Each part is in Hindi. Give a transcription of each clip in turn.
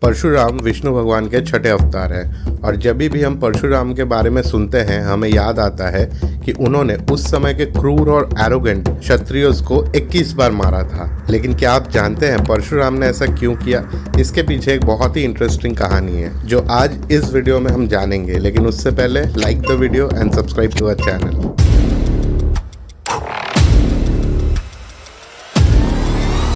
परशुराम विष्णु भगवान के छठे अवतार हैं और जब भी हम परशुराम के बारे में सुनते हैं हमें याद आता है कि उन्होंने उस समय के क्रूर और एरोगेंट क्षत्रियों को 21 बार मारा था। लेकिन क्या आप जानते हैं परशुराम ने ऐसा क्यों किया? इसके पीछे एक बहुत ही इंटरेस्टिंग कहानी है जो आज इस वीडियो में हम जानेंगे। लेकिन उससे पहले like the video and subscribe to our channel.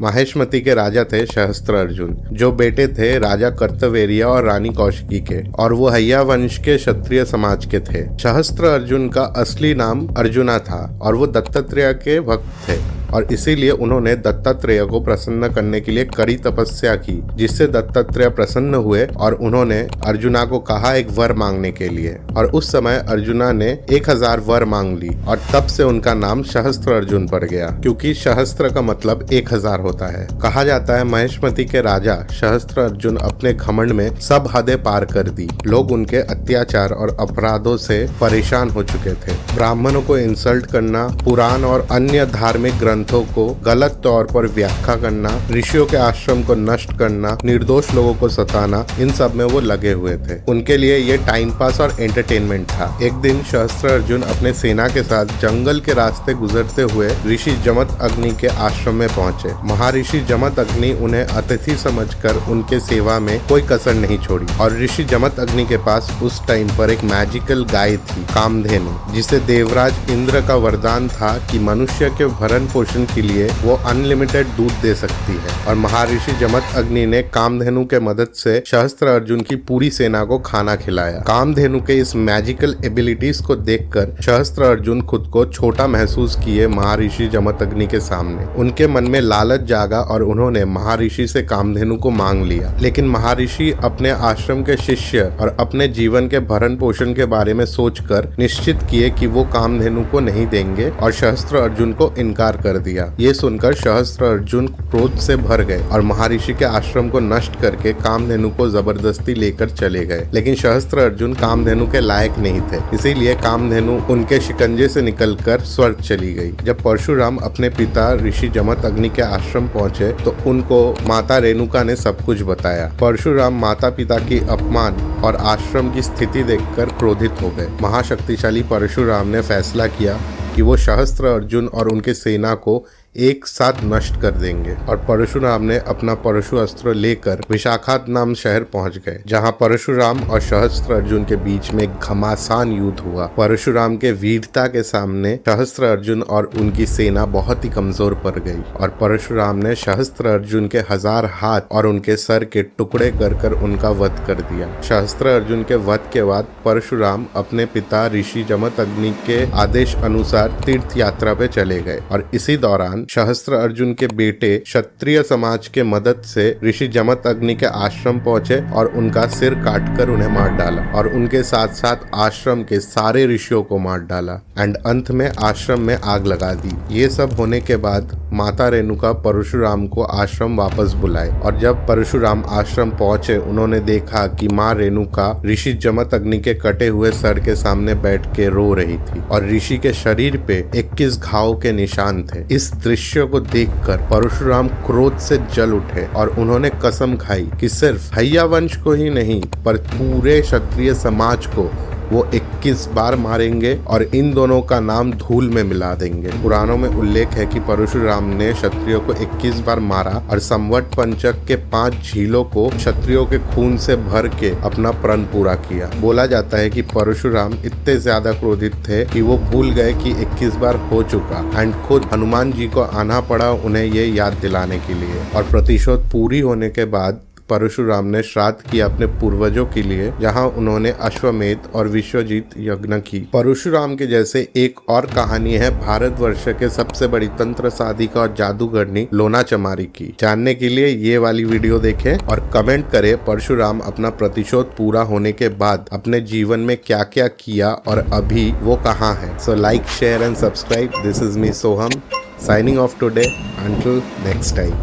Maheshmati के राजा थे सहस्त्र अर्जुन, जो बेटे थे राजा कर्तवेरिया और रानी कौशिकी के, और वो हैया वंश के क्षत्रिय समाज के थे। सहस्त्र अर्जुन का असली नाम अर्जुना था और वो दत्तात्रेय के भक्त थे और इसीलिए उन्होंने दत्तात्रेय को प्रसन्न करने के लिए कड़ी तपस्या की, जिससे दत्तात्रेय प्रसन्न हुए और उन्होंने अर्जुना को कहा एक वर मांगने के लिए। और उस समय अर्जुना ने 1000 वर मांग ली और तब से उनका नाम सहस्त्र अर्जुन पड़ गया, क्योंकि सहस्त्र का मतलब 1000 होता है। कहा जाता है महेशमती के राजा सहस्त्र अर्जुन अपने घमंड में सब हदें पार कर दी। लोग उनके अत्याचार और अपराधों से परेशान हो चुके थे। ब्राह्मणों को इंसल्ट करना, पुराण और अन्य धार्मिक ग्रंथों को गलत तौर पर व्याख्या करना, ऋषियों के आश्रम को नष्ट करना, निर्दोष लोगों को सताना, इन सब में वो लगे हुए थे। उनके लिए ये टाइम पास और एंटरटेनमेंट था। एक दिन सहस्त्र अर्जुन अपने सेना के साथ जंगल के रास्ते गुजरते हुए ऋषि जमत अग्नि के आश्रम में पहुंचे। महर्षि जमत अग्नि उन्हें अतिथि समझकर उनके सेवा में कोई कसर नहीं छोड़ी और ऋषि जमत अग्नि के पास उस टाइम पर एक मैजिकल गाय थी, कामधेनु, जिसे देवराज इंद्र का वरदान था कि मनुष्य के भरण पोषण के लिए वो अनलिमिटेड दूध दे सकती है। और महर्षि जमत अग्नि ने कामधेनु के मदद से सहस्त्र अर्जुन की पूरी सेना को खाना खिलाया। कामधेनु के इस मैजिकल एबिलिटीज को देखकर सहस्त्र अर्जुन खुद को छोटा महसूस किए महर्षि जमत अग्नि के सामने। उनके मन में लालच जागा और उन्होंने महर्षि से कामधेनु को मांग लिया। लेकिन महर्षि अपने आश्रम के शिष्य और अपने जीवन के भरण पोषण के बारे में सोचकर निश्चित किए कि वो कामधेनु को नहीं देंगे और सहस्त्र अर्जुन को इनकार कर दिया। ये सुनकर सहस्त्र अर्जुन क्रोध से भर गए और महर्षि के आश्रम को नष्ट करके कामधेनु को जबरदस्ती लेकर चले गए। लेकिन सहस्त्र अर्जुन कामधेनु के लायक नहीं थे, इसीलिए कामधेनु उनके शिकंजे से निकलकर स्वर्ग चली गई। जब परशुराम अपने पिता ऋषि जमत अग्नि के आश्रम पहुंचे तो उनको माता रेणुका ने सब कुछ बताया। परशुराम माता पिता की अपमान और आश्रम की स्थिति देखकर क्रोधित हो गए। महाशक्तिशाली परशुराम ने फैसला किया कि वो सहस्त्र अर्जुन और उनके सेना को एक साथ नष्ट कर देंगे और परशुराम ने अपना परशु अस्त्र लेकर विशाखात नाम शहर पहुंच गए, जहां परशुराम और सहस्त्र अर्जुन के बीच में घमासान युद्ध हुआ। परशुराम के वीरता के सामने सहस्त्र अर्जुन और उनकी सेना बहुत ही कमजोर पड़ गई और परशुराम ने सहस्त्र अर्जुन के 1000 हाथ और उनके सर के टुकड़े कर उनका वध कर दिया। सहस्त्र अर्जुन के वध के बाद परशुराम अपने पिता ऋषि जमत अग्नि के आदेश अनुसार तीर्थ यात्रा पे चले गए और इसी दौरान सहस्त्र अर्जुन के बेटे क्षत्रिय समाज के मदद से ऋषि जमत अग्नि के आश्रम पहुंचे और उनका सिर काटकर उन्हें मार डाला और उनके साथ साथ आश्रम के सारे ऋषियों को मार डाला एंड अंत में आश्रम में आग लगा दी। ये सब होने के बाद माता रेणुका परशुराम को आश्रम वापस बुलाए और जब परशुराम आश्रम पहुंचे उन्होंने देखा कि माँ रेणुका ऋषि जमत अग्नि के कटे हुए सर के सामने बैठ के रो रही थी और ऋषि के शरीर पे 21 घाव के निशान थे। इस दृश्य को देखकर परशुराम क्रोध से जल उठे और उन्होंने कसम खाई कि सिर्फ हैया वंश को ही नहीं पर पूरे क्षत्रिय समाज को वो 21 बार मारेंगे और इन दोनों का नाम धूल में मिला देंगे। पुराणों में उल्लेख है कि परशुराम ने क्षत्रियों को 21 बार मारा और संवट पंचक के 5 झीलों को क्षत्रियों के खून से भर के अपना प्रण पूरा किया। बोला जाता है कि परशुराम इतने ज्यादा क्रोधित थे कि वो भूल गए कि 21 बार हो चुका एंड खुद हनुमान जी को आना पड़ा उन्हें ये याद दिलाने के लिए। और प्रतिशोध पूरी होने के बाद परशुराम ने श्राद्ध किया अपने पूर्वजों के लिए, जहां उन्होंने अश्वमेध और विश्वजीत यज्ञ की। परशुराम के जैसे एक और कहानी है भारतवर्ष के सबसे बड़ी तंत्र साधिका और जादूगरनी लोना चमारी की। जानने के लिए ये वाली वीडियो देखें और कमेंट करें परशुराम अपना प्रतिशोध पूरा होने के बाद अपने जीवन में क्या क्या किया और अभी वो कहाँ है। So like, share and subscribe. This is me Soham, signing off today. Until next time.